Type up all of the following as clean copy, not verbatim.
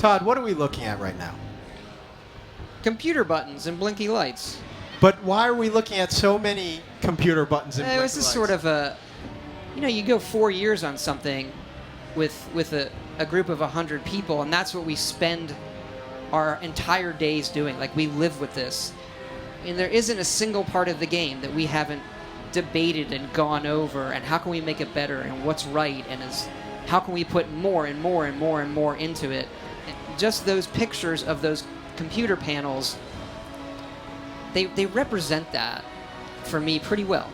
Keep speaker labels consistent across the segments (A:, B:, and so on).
A: Todd, what are we looking at right now?
B: Computer buttons and blinky lights.
A: But why are we looking at so many computer buttons and
B: It was just sort of a, you go 4 years on something with a group of 100 people, and that's what we spend our entire days doing. Like, we live with this. And there isn't a single part of the game that we haven't debated and gone over, and how can we make it better, and what's right, and how can we put more and more and more and more into it. And just those pictures of those computer panels, they represent that for me pretty well.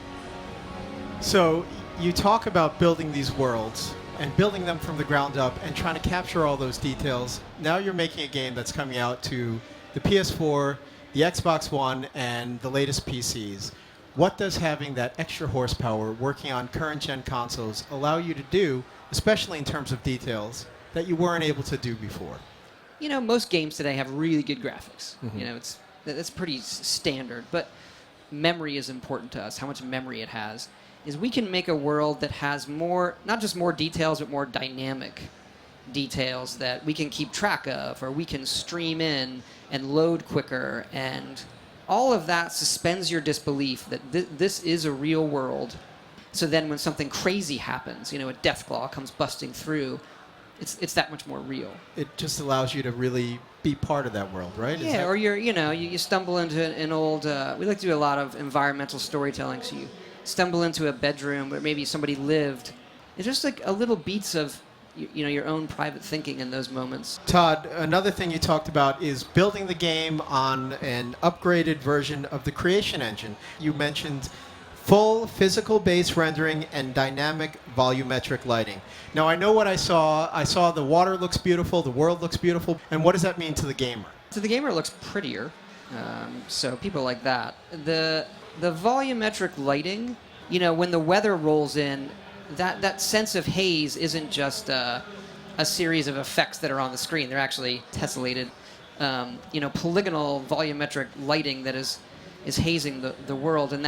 A: So you talk about building these worlds and building them from the ground up and trying to capture all those details. Now you're making a game that's coming out to the PS4, the Xbox One, and the latest PCs. What does having that extra horsepower working on current-gen consoles allow you to do, especially in terms of details, that you weren't able to do before?
B: Most games today have really good graphics.
A: Mm-hmm.
B: That's pretty standard, but memory is important to us, how much memory it has. Is we can make a world that has more, not just more details, but more dynamic details that we can keep track of, or we can stream in and load quicker, and all of that suspends your disbelief that this is a real world. So then when something crazy happens, a Deathclaw comes busting through, it's that much more real.
A: It just allows you to really be part of that world, right?
B: Yeah, or you stumble into an old, we like to do a lot of environmental storytelling, so you stumble into a bedroom where maybe somebody lived. It's just like a little beats of your own private thinking in those moments.
A: Todd, another thing you talked about is building the game on an upgraded version of the Creation Engine. You mentioned full physical base rendering and dynamic volumetric lighting. Now, I know what I saw. I saw the water looks beautiful, the world looks beautiful. And what does that mean to the gamer?
B: To the gamer, it looks prettier. So people like that. The volumetric lighting, when the weather rolls in, that sense of haze isn't just a series of effects that are on the screen. They're actually tessellated, polygonal volumetric lighting that is hazing the world, and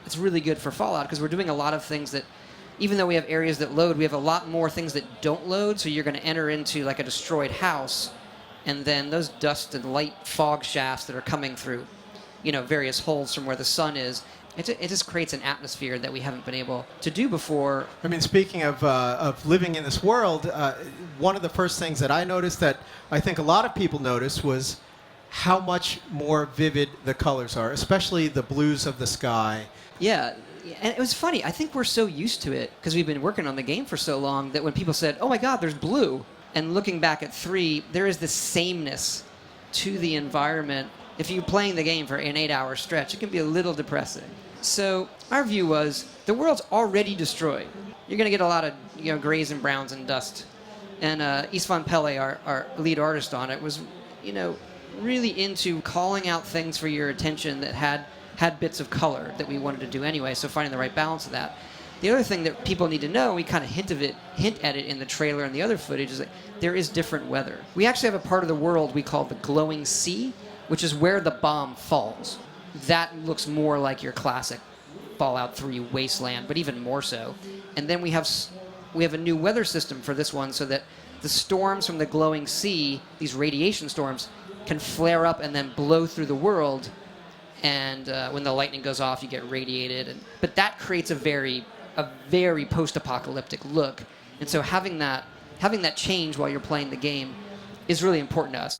B: it's really good for Fallout because we're doing a lot of things that, even though we have areas that load, we have a lot more things that don't load. So you're going to enter into like a destroyed house, and then those dust and light fog shafts that are coming through, various holes from where the sun is. It just creates an atmosphere that we haven't been able to do before.
A: I mean, speaking of living in this world, one of the first things that I noticed that I think a lot of people noticed was how much more vivid the colors are, especially the blues of the sky.
B: Yeah, and it was funny. I think we're so used to it because we've been working on the game for so long that when people said, oh my God, there's blue, and looking back at 3, there is this sameness to the environment. If you're playing the game for an 8-hour stretch, it can be a little depressing. So our view was, the world's already destroyed. You're going to get a lot of grays and browns and dust. And Istvan Pele, our lead artist on it, was really into calling out things for your attention that had bits of color that we wanted to do anyway, so finding the right balance of that. The other thing that people need to know, we kind of hint at it in the trailer and the other footage, is that there is different weather. We actually have a part of the world we call the glowing sea, which is where the bomb falls. That looks more like your classic Fallout 3 wasteland, but even more so. And then we have a new weather system for this one so that the storms from the glowing sea, these radiation storms, can flare up and then blow through the world. And when the lightning goes off, you get radiated. But that creates a very post-apocalyptic look. And so having that change while you're playing the game is really important to us.